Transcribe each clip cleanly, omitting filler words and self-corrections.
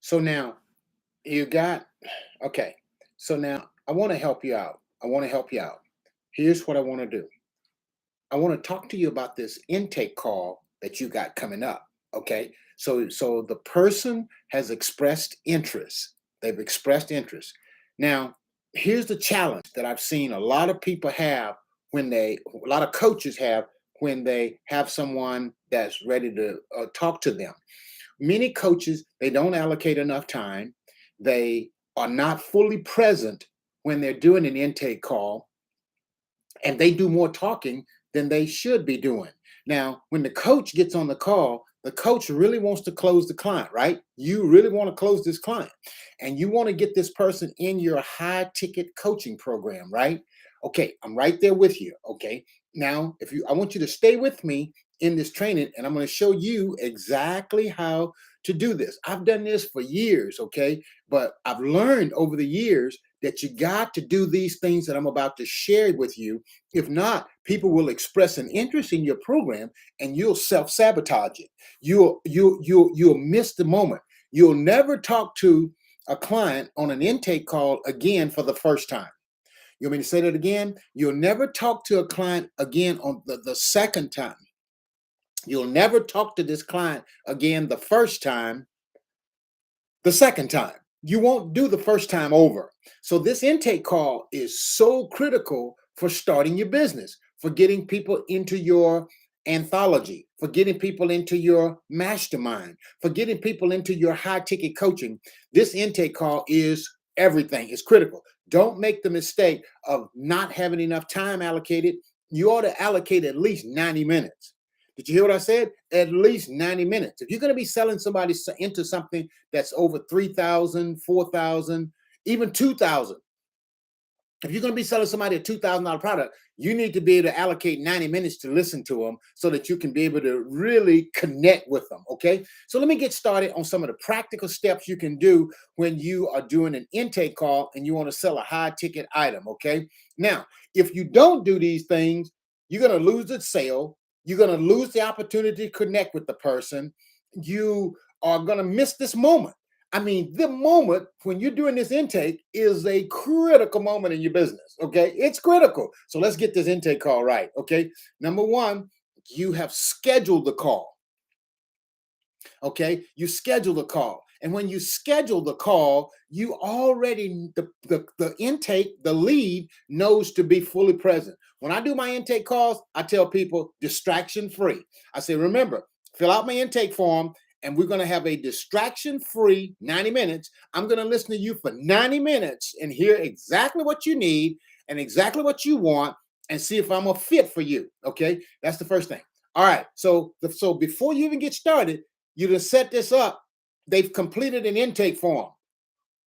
So now you got, okay. So now I want to help you out. I want to help you out. Here's what I want to do. I want to talk to you about this intake call that you got coming up. Okay. So the person has expressed interest. They've expressed interest. Now, here's the challenge that I've seen a lot of people have a lot of coaches have when they have someone that's ready to talk to them. Many coaches, they don't allocate enough time. They are not fully present when they're doing an intake call, and they do more talking than they should be doing. Now, when the coach gets on the call, the coach really wants to close the client, right? You really want to close this client, and you want to get this person in your high ticket coaching program, right? Okay, I'm right there with you. Okay. Now, I want you to stay with me in this training, and I'm going to show you exactly how to do this. I've done this for years, okay? But I've learned over the years that you got to do these things that I'm about to share with you. If not, people will express an interest in your program and you'll self-sabotage it. You'll miss the moment. You'll never talk to a client on an intake call again for the first time. You want me to say that again? You'll never talk to a client again on the second time. You'll never talk to this client again the first time, the second time. You won't do the first time over. So this intake call is so critical for starting your business, for getting people into your anthology, for getting people into your mastermind, for getting people into your high ticket coaching. This intake call is everything. It's critical. Don't make the mistake of not having enough time allocated. You ought to allocate at least 90 minutes. Did you hear what I said? At least 90 minutes. If you're going to be selling somebody into something that's over 3,000, 4,000, even 2,000, if you're going to be selling somebody a $2,000 product, you need to be able to allocate 90 minutes to listen to them so that you can be able to really connect with them. Okay. So let me get started on some of the practical steps you can do when you are doing an intake call and you want to sell a high ticket item. Okay. Now, if you don't do these things, you're going to lose the sale. You're going to lose the opportunity to connect with the person. You are going to miss this moment. I mean, the moment when you're doing this intake is a critical moment in your business. Okay. It's critical. So let's get this intake call right. Okay. Number one, you have scheduled the call. Okay. You schedule the call. And when you schedule the call, you already, the intake, the lead knows to be fully present. When I do my intake calls, I tell people distraction free. I say, remember, fill out my intake form and we're going to have a distraction free 90 minutes. I'm going to listen to you for 90 minutes and hear exactly what you need and exactly what you want and see if I'm a fit for you. Okay. That's the first thing. All right. So before you even get started, you just set this up. They've completed an intake form.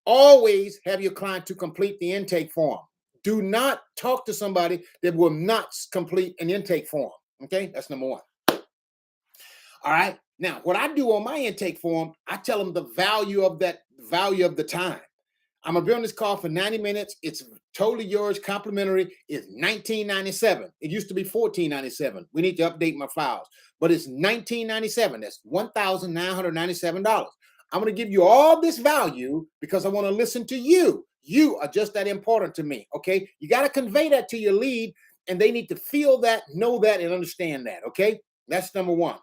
Always have your client to complete the intake form. Do not talk to somebody that will not complete an intake form. Okay, that's number one. All right. Now, what I do on my intake form, I tell them the value of the time. I'm gonna be on this call for 90 minutes. It's totally yours, complimentary. It's $19.97. It used to be $14.97. We need to update my files, but it's $19.97. That's $1,997. I'm gonna give you all this value because I want to listen to you. You are just that important to me. Okay, you got to convey that to your lead, and they need to feel that, know that, and understand that. Okay, that's number one.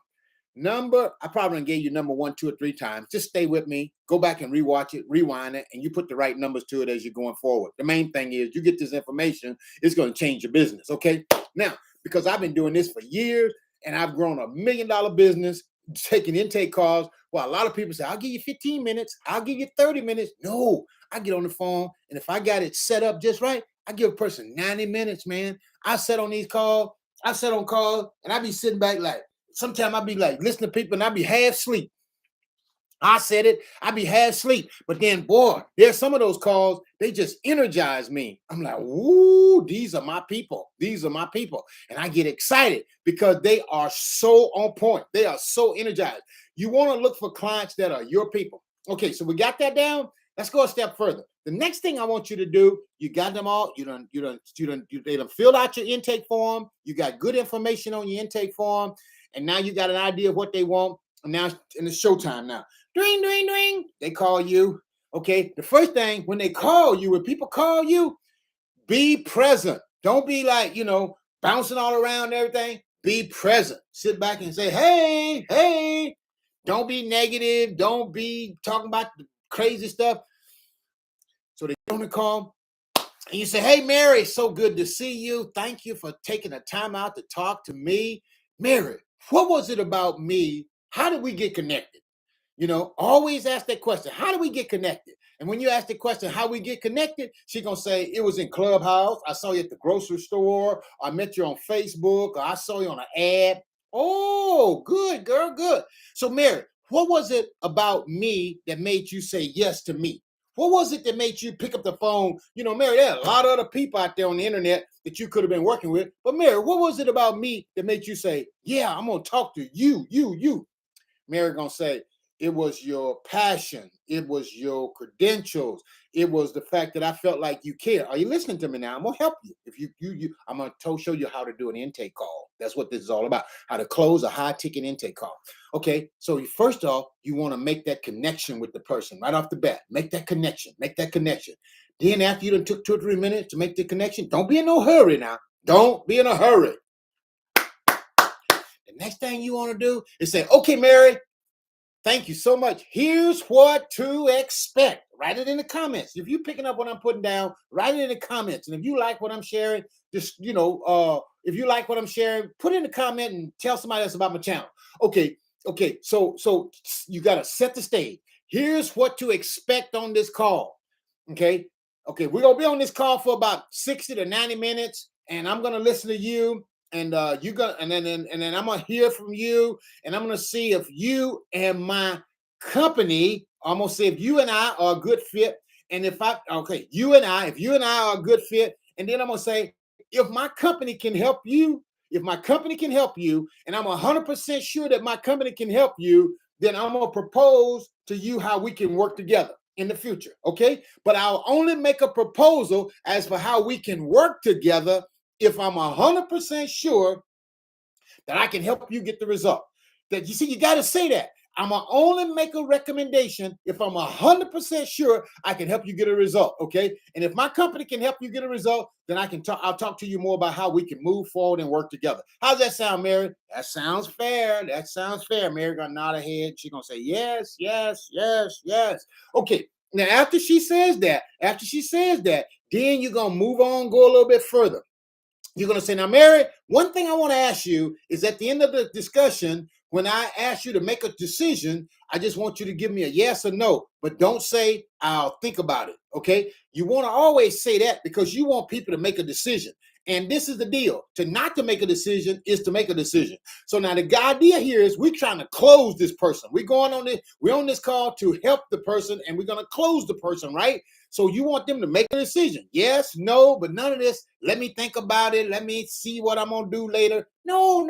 I probably gave you number one, 2 or 3 times. Just stay with me. Go back and rewatch it, rewind it, and you put the right numbers to it as you're going forward. The main thing is you get this information, it's going to change your business. Okay. Now, because I've been doing this for years and I've grown $1 million business taking intake calls. Well, a lot of people say, I'll give you 15 minutes. I'll give you 30 minutes. No, I get on the phone. And if I got it set up just right, I give a person 90 minutes, man. I sit on these calls. I sit on calls and I be sitting back like, sometimes I be like listening to people and I be half asleep. I said it, I be half asleep. But then, boy, there's some of those calls, they just energize me. I'm like, ooh, these are my people. These are my people. And I get excited because they are so on point. They are so energized. You want to look for clients that are your people. Okay, so we got that down. Let's go a step further. The next thing I want you to do, you got them all. They done filled out your intake form. You got good information on your intake form. And now you got an idea of what they want. And now it's showtime now. Ding, ding, ding. They call you. Okay. The first thing when they call you, when people call you, be present. Don't be like, bouncing all around and everything. Be present. Sit back and say, hey, hey. Don't be negative. Don't be talking about the crazy stuff. So they get on the call and you say, hey, Mary, so good to see you. Thank you for taking the time out to talk to me. Mary, what was it about me? How did we get connected? Always ask that question. How do we get connected? And when you ask the question, how we get connected, she's going to say, it was in Clubhouse. I saw you at the grocery store. I met you on Facebook. Or I saw you on an ad. Oh, good, girl, good. So, Mary, what was it about me that made you say yes to me? What was it that made you pick up the phone? Mary, there are a lot of other people out there on the internet that you could have been working with. But, Mary, what was it about me that made you say, yeah, I'm going to talk to you? Mary going to say, it was your passion. It was your credentials. It was the fact that I felt like you care. Are you listening to me now? I'm gonna help you. If I'm gonna show you how to do an intake call. That's what this is all about. How to close a high ticket intake call. Okay. So first off, you want to make that connection with the person right off the bat. Make that connection. Make that connection. Then after you done took 2 or 3 minutes to make the connection, don't be in no hurry now. Don't be in a hurry. The next thing you want to do is say, okay, Mary. Thank you so much. Here's what to expect. Write it in the comments. If you're picking up what I'm putting down, write it in the comments. And if you like what I'm sharing, just, if you like what I'm sharing, put it in the comment and tell somebody else about my channel. Okay. So you got to set the stage. Here's what to expect on this call. Okay. We're going to be on this call for about 60 to 90 minutes. And I'm going to listen to you. And and then I'm gonna hear from you, and I'm gonna see if you and my company. I'm gonna see if you and I are a good fit, and if you and I are a good fit, and then I'm gonna say if my company can help you, and I'm 100% sure that my company can help you, then I'm gonna propose to you how we can work together in the future. Okay, but I'll only make a proposal as for how we can work together if I'm 100% sure that I can help you get the result. That you see, you got to say that. I'm gonna only make a recommendation if I'm 100% sure I can help you get a result. Okay. And if my company can help you get a result, then I'll talk to you more about how we can move forward and work together. How's that sound, Mary? That sounds fair. Mary gonna nod her head. She's gonna say, yes, yes, yes, yes. Okay. Now, after she says that, then you're gonna move on, go a little bit further. You're going to say, now, Mary, one thing I want to ask you is at the end of the discussion, when I ask you to make a decision, I just want you to give me a yes or no, but don't say, I'll think about it. Okay. You want to always say that because you want people to make a decision. And this is the deal. To not to make a decision is to make a decision. So now the idea here is we're trying to close this person. We're on this call to help the person, and we're going to close the person, right? So you want them to make a decision. Yes, no, but none of this. Let me think about it. Let me see what I'm going to do later. No.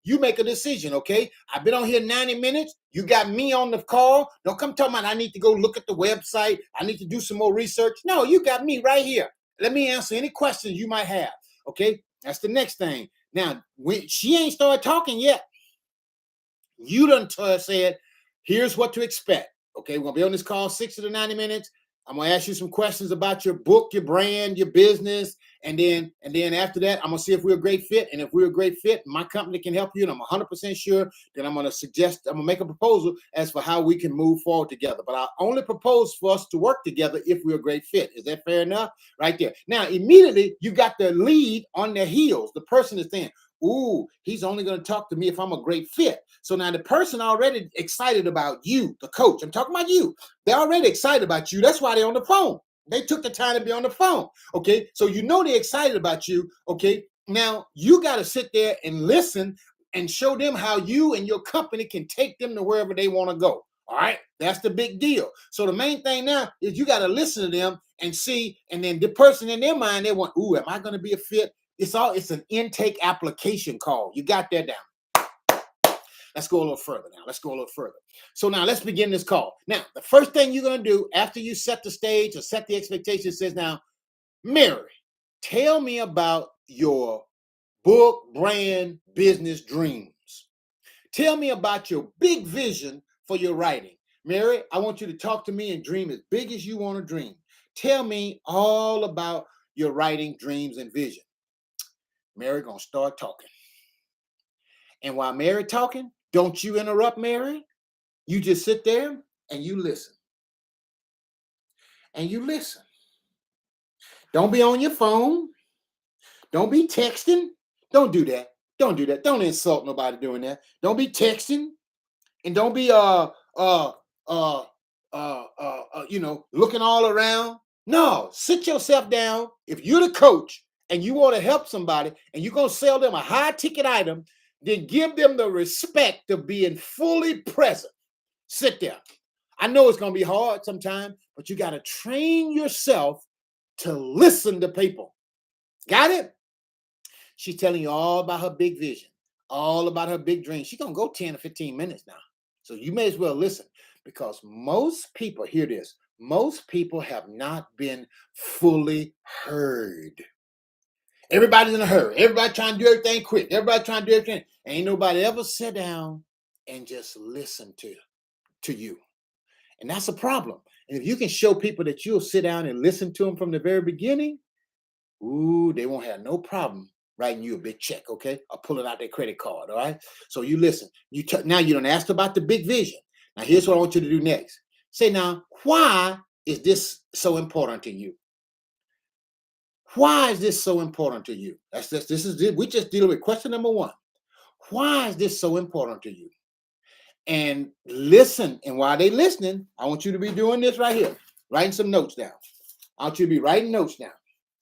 You make a decision, okay? I've been on here 90 minutes. You got me on the call. Don't come talking about I need to go look at the website. I need to do some more research. No, you got me right here. Let me answer any questions you might have, okay? That's the next thing. Now, when she ain't started talking yet, you done said, here's what to expect. Okay, we're gonna be on this call 60 to 90 minutes. I'm gonna ask you some questions about your book, your brand, your business, and then after that, I'm gonna see if we're a great fit. And if we're a great fit, my company can help you, and I'm 100% sure. Then I'm gonna make a proposal as for how we can move forward together. But I only propose for us to work together if we're a great fit. Is that fair enough? Right there. Now, immediately you got the lead on their heels. The person is saying, ooh, he's only going to talk to me if I'm a great fit. So now the person already excited about you, the coach. I'm talking about you. They're already excited about you. That's why they're on the phone. They took the time to be on the phone. Okay. So they're excited about you. Okay. Now you got to sit there and listen and show them how you and your company can take them to wherever they want to go. All right. That's the big deal. So the main thing now is you got to listen to them and see. And then the person in their mind, they want, ooh, am I going to be a fit? It's an intake application call. You got that down. Let's go a little further now. So now let's begin this call. Now, the first thing you're going to do after you set the stage or set the expectation says, now, Mary, tell me about your book, brand, business dreams. Tell me about your big vision for your writing. Mary, I want you to talk to me and dream as big as you want to dream. Tell me all about your writing dreams and vision. Mary gonna start talking. And while Mary talking, don't you interrupt Mary. You just sit there and you listen. And you listen. Don't be on your phone. Don't be texting. Don't do that. Don't do that. Don't insult nobody doing that. Don't be texting, and don't be looking all around. No, sit yourself down. If you're the coach and you want to help somebody and you're gonna sell them a high ticket item, then give them the respect of being fully present. Sit there. I know it's gonna be hard sometimes, but you got to train yourself to listen to people. Got it? She's telling you all about her big vision, all about her big dream. She's going to go 10 or 15 minutes now. So you may as well listen, because most people, hear this, most people have not been fully heard. Everybody's in a hurry. Everybody trying to do everything quick. Everybody trying to do everything. Ain't nobody ever sit down and just listen to you. And that's a problem. And if you can show people that you'll sit down and listen to them from the very beginning, ooh, they won't have no problem writing you a big check, okay? Or pulling out their credit card, all right? So you listen. Now you don't ask about the big vision. Now here's what I want you to do next. Say now, why is this so important to you? Why is this so important to you? We just dealing with question number one. Why is this so important to you? And listen. And while they listening, I want you to be doing this right here, writing some notes down. I want you to be writing notes down.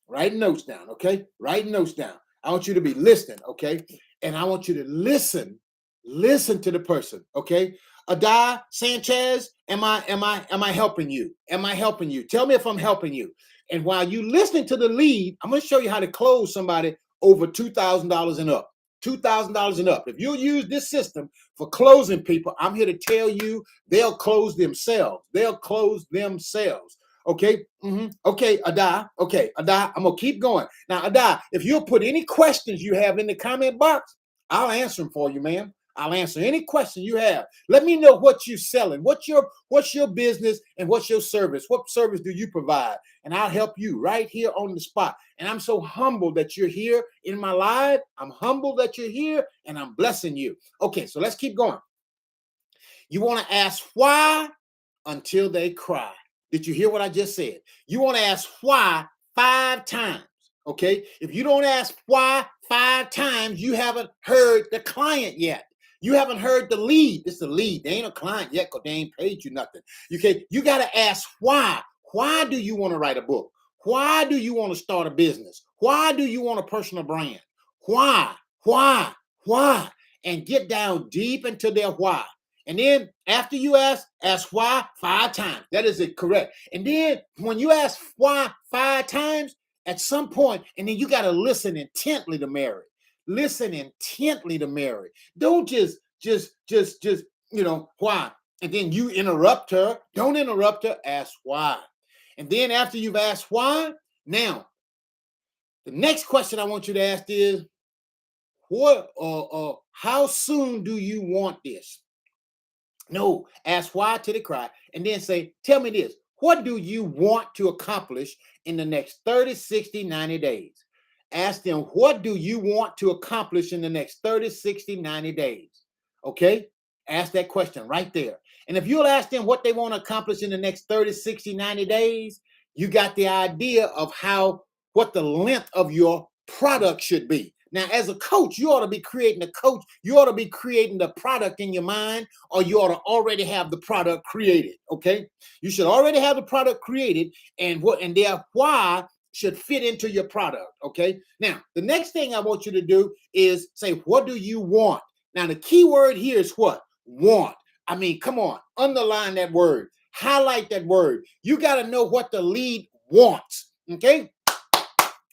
Writing notes down, okay? Writing notes down. I want you to be listening, okay? And I want you to listen to the person, okay? Adai Sanchez, am I helping you? Am I helping you? Tell me if I'm helping you. And while you listening to the lead, I'm going to show you how to close somebody over $2,000 and up. $2,000 and up. If you use this system for closing people, I'm here to tell you they'll close themselves. They'll close themselves. Okay. Okay, Adai. Okay, Adai. I'm gonna keep going. Now, Adai, if you'll put any questions you have in the comment box, I'll answer them for you, ma'am. I'll answer any question you have. Let me know what you're selling. What's your business and what's your service? What service do you provide? And I'll help you right here on the spot. And I'm so humbled that you're here in my live. I'm humbled that you're here, and I'm blessing you. Okay, so let's keep going. You want to ask why until they cry. Did you hear what I just said? You want to ask why 5 times, okay? If you don't ask why 5 times, you haven't heard the client yet. You haven't heard the lead. It's the lead. They ain't a client yet because they ain't paid you nothing. Okay, you got to ask why. Why do you want to write a book? Why do you want to start a business? Why do you want a personal brand? Why? And get down deep into their why. And then after you ask why 5 times. That is it, correct. And then when you ask why 5 times, at some point, and then you got to listen intently to Mary. Listen intently to Mary. Don't just, why? And then you interrupt her. Don't interrupt her. Ask why. And then after you've asked why, now, the next question I want you to ask is, how soon do you want this? No, ask why till they cry, and then say, tell me this. What do you want to accomplish in the next 30, 60, 90 days? Ask them, what do you want to accomplish in the next 30, 60, 90 days? Okay? Ask that question right there. And if you'll ask them what they want to accomplish in the next 30, 60, 90 days, you got the idea of what the length of your product should be. Now, as a coach, you ought to be creating the product in your mind, or you ought to already have the product created. Okay, you should already have the product created, and their why should fit into your product. Okay, now the next thing I want you to do is say, what do you want? Now, the key word here is what? Want. I mean, come on, underline that word, highlight that word. You got to know what the lead wants. Okay.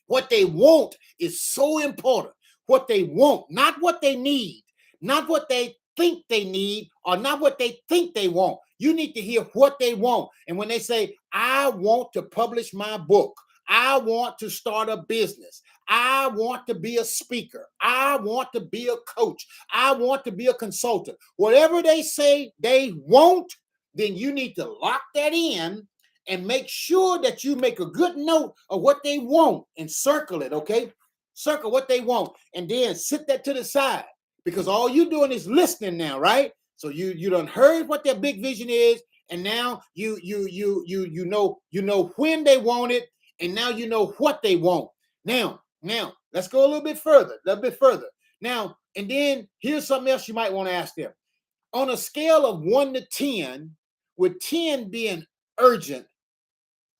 What they want is so important. What they want, not what they need, not what they think they need, or not what they think they want. You need to hear what they want. And when they say, I want to publish my book, I want to start a business, I want to be a speaker. I want to be a coach. I want to be a consultant. Whatever they say they won't, then you need to lock that in and make sure that you make a good note of what they want and circle it, okay? Circle what they want and then sit that to the side because all you're doing is listening now, right? So you done heard what their big vision is, and now you know when they want it, and now you know what they want. Now let's go a little bit further, Now, and then here's something else you might want to ask them. On a scale of 1 to 10, with 10 being urgent,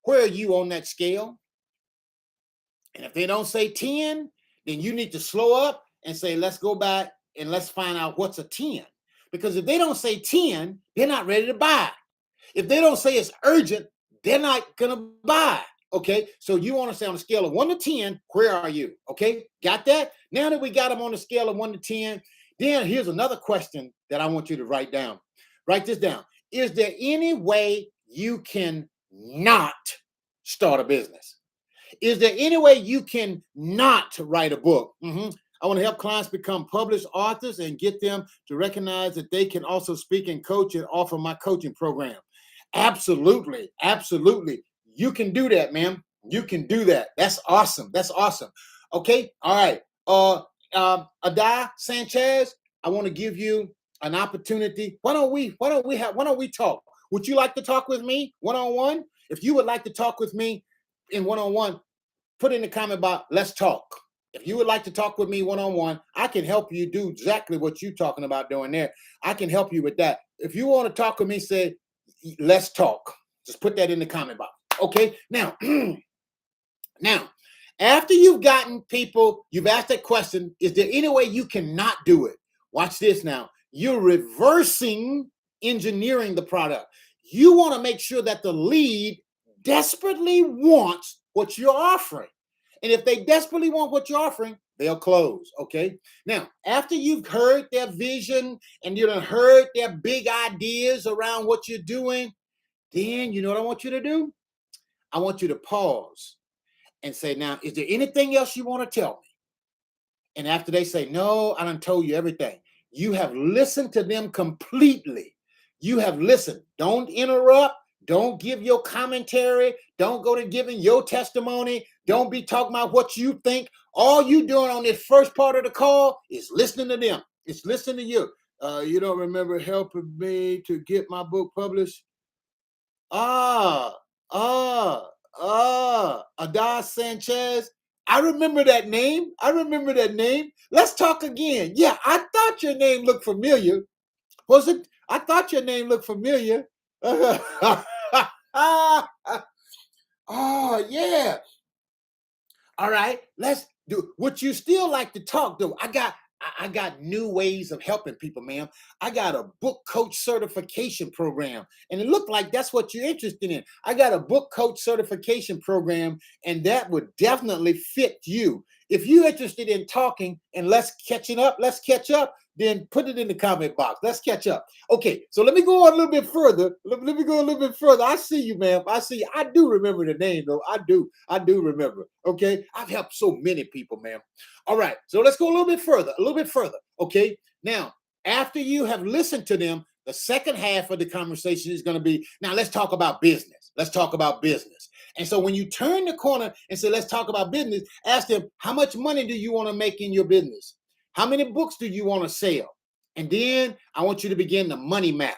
where are you on that scale? And if they don't say 10, then you need to slow up and say, let's go back and let's find out what's a 10. Because if they don't say 10, they're not ready to buy. If they don't say it's urgent, they're not going to buy. Okay, so you want to say on a scale of 1 to 10, where are you? Okay, got that? Now that we got them on a scale of 1 to 10, then here's another question that I want you to write down. Write this down. Is there any way you can not start a business? Is there any way you can not write a book? I want to help clients become published authors and get them to recognize that they can also speak and coach and offer my coaching program. Absolutely. Absolutely. You can do that, ma'am. You can do that. That's awesome. That's awesome. Okay. All right. Ada Sanchez, I want to give you an opportunity. Why don't we talk? Would you like to talk with me one-on-one? If you would like to talk with me in one-on-one, put in the comment box, let's talk. If you would like to talk with me one-on-one, I can help you do exactly what you're talking about doing there. I can help you with that. If you want to talk with me, say, let's talk. Just put that in the comment box. Okay, now, after you've gotten people, you've asked that question, is there any way you cannot do it? Watch this now. You're reversing engineering the product. You want to make sure that the lead desperately wants what you're offering. And if they desperately want what you're offering, they'll close, okay? Now, after you've heard their vision and you've heard their big ideas around what you're doing, then you know what I want you to do? I want you to pause and say, now, is there anything else you want to tell me? And after they say, no, I done told you everything. You have listened to them completely. You have listened. Don't interrupt. Don't give your commentary. Don't go to giving your testimony. Don't be talking about what you think. All you doing on this first part of the call is listening to them. It's listening to you. You don't remember helping me to get my book published? Ada Sanchez. I remember that name. Let's talk again. Yeah, I thought your name looked familiar. Was it? I thought your name looked familiar. Oh, yeah. All right, let's do. Would you still like to talk though? I got new ways of helping people, ma'am. I got a book coach certification program, and it looked like that's what you're interested in. I got a book coach certification program, and that would definitely fit you. If you're interested in talking and let's catch up, then put it in the comment box. Let's catch up. Okay, so let me go on a little bit further. Let me go a little bit further. I see you, ma'am. I see you. I do remember the name, though. I do remember. Okay, I've helped so many people, ma'am. All right, so let's go a little bit further. Okay, now after you have listened to them, the second half of the conversation is going to be, now let's talk about business. Let's talk about business. And so when you turn the corner and say, let's talk about business, ask them, how much money do you want to make in your business? How many books do you want to sell? And then I want you to begin the money map.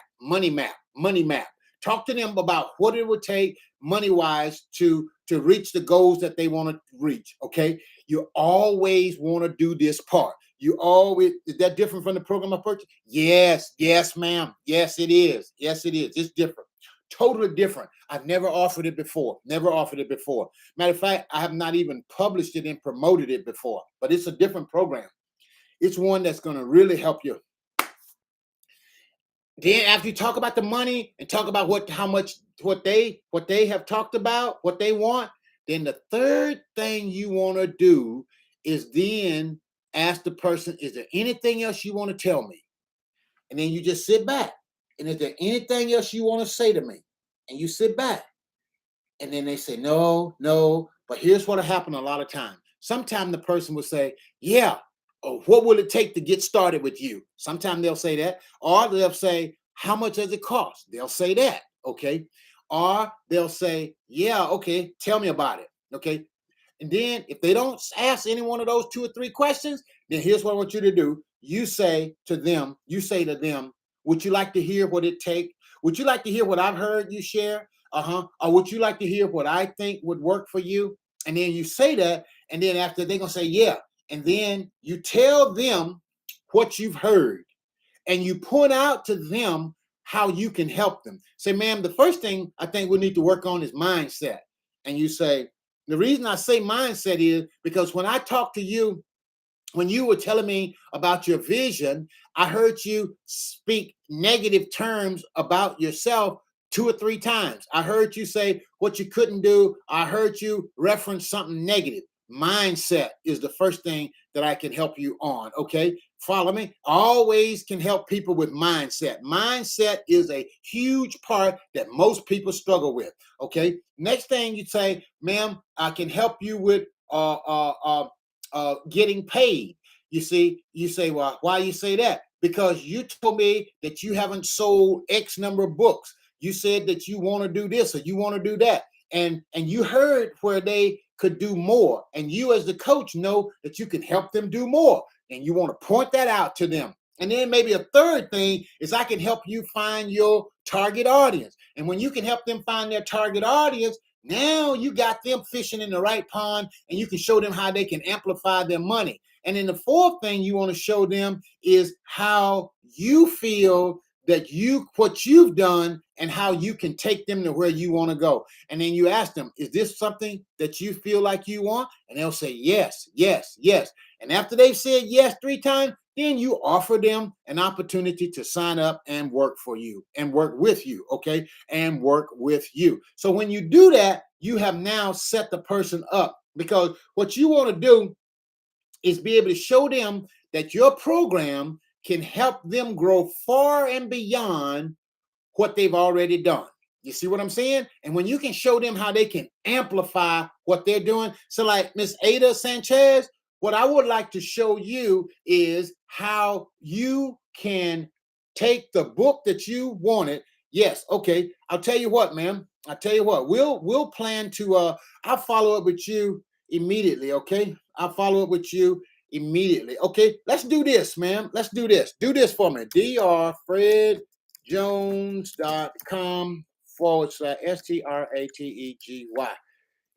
Talk to them about what it would take money-wise to reach the goals that they want to reach, okay? You always want to do this part. Is that different from the program I purchased? Yes, ma'am. Yes, it is. It's different. Totally different. I've never offered it before. Matter of fact, I have not even published it and promoted it before, but it's a different program. It's one that's going to really help you. Then after you talk about the money and talk about what they have talked about, what they want, then the third thing you want to do is then ask the person, is there anything else you want to tell me? And then you just sit back. And is there anything else you want to say to me? And you sit back. And then they say, no, but here's what happened a lot of times. Sometimes the person will say, yeah, oh, what will it take to get started with you? Sometimes they'll say that, or they'll say, how much does it cost? They'll say that, okay? Or they'll say, yeah, okay, tell me about it, okay? And then if they don't ask any one of those 2 or 3 questions, then here's what I want you to do. You say to them, would you like to hear what it takes? Would you like to hear what I've heard you share? Or would you like to hear what I think would work for you? And then you say that, and then after they're gonna say, yeah. And then you tell them what you've heard, and you point out to them how you can help them. Say, ma'am, the first thing I think we need to work on is mindset. And you say, the reason I say mindset is because when I talk to you, when you were telling me about your vision, I heard you speak negative terms about yourself 2 or 3 times. I heard you say what you couldn't do. I heard you reference something negative. Mindset is the first thing that I can help you on. Okay. Follow me. Always can help people with mindset. Mindset is a huge part that most people struggle with. Okay. Next thing you say, ma'am, I can help you with getting paid. You say, well, why you say that? Because you told me that you haven't sold X number of books. You said that you want to do this or you want to do that. And you heard where they could do more. And you as the coach know that you can help them do more. And you want to point that out to them. And then maybe a third thing is I can help you find your target audience. And when you can help them find their target audience, now you got them fishing in the right pond, and you can show them how they can amplify their money. And then the fourth thing you want to show them is how you feel that what you've done and how you can take them to where you want to go. And then you ask them, is this something that you feel like you want? And they'll say, yes, yes, yes. And after they've said yes 3 times, then you offer them an opportunity to sign up and work for you and work with you, okay? And work with you. So when you do that, you have now set the person up, because what you want to do is be able to show them that your program can help them grow far and beyond what they've already done. You see what I'm saying? And when you can show them how they can amplify what they're doing. So like Miss Ada Sanchez, what I would like to show you is how you can take the book that you wanted. Yes, okay. I'll tell you what, ma'am. I'll tell you what. We'll plan to I'll follow up with you immediately, okay? I'll follow up with you immediately. Okay, let's do this, ma'am. Let's do this. Do this for me. drfredjones.com/STRATEGY.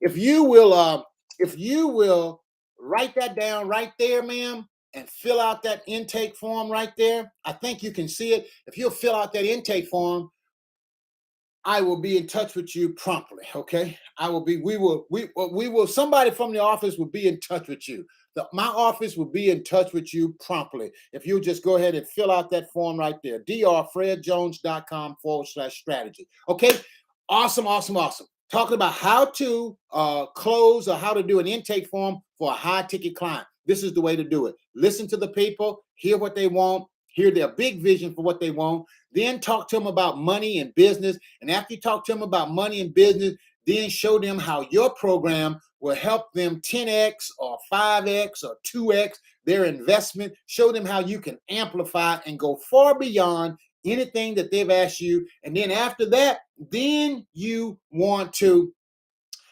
If you will write that down right there, ma'am, and fill out that intake form right there. I think you can see it. If you'll fill out that intake form, I will be in touch with you promptly. Okay. We will, somebody from the office will be in touch with you. My office will be in touch with you promptly. If you just go ahead and fill out that form right there, drfredjones.com/strategy. Okay. Awesome, awesome, awesome. Talking about how to close or how to do an intake form for a high ticket client. This is the way to do it. Listen to the people, hear what they want, hear their big vision for what they want, then talk to them about money and business. And after you talk to them about money and business, then show them how your program will help them 10x or 5x or 2x their investment. Show them how you can amplify and go far beyond anything that they've asked you. And then after that, then you want to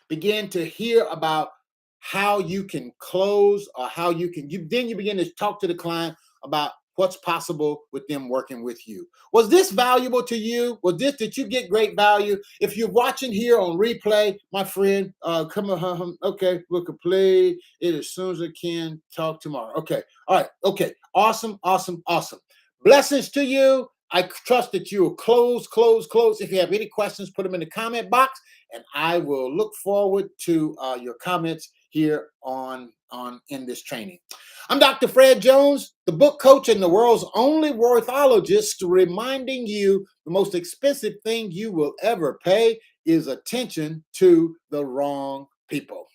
begin to hear about how you can close, or how you can, then you begin to talk to the client about what's possible with them working with you. Was this valuable to you? Did you get great value? If you're watching here on replay, my friend, come on, okay, we can play it as soon as I can. Talk tomorrow. Okay, all right, okay, awesome, awesome, awesome. Blessings to you. I trust that you will close. If you have any questions, put them in the comment box, and I will look forward to your comments here on in this training. I'm Dr. Fred Jones, the book coach and the world's only worthologist, reminding you the most expensive thing you will ever pay is attention to the wrong people.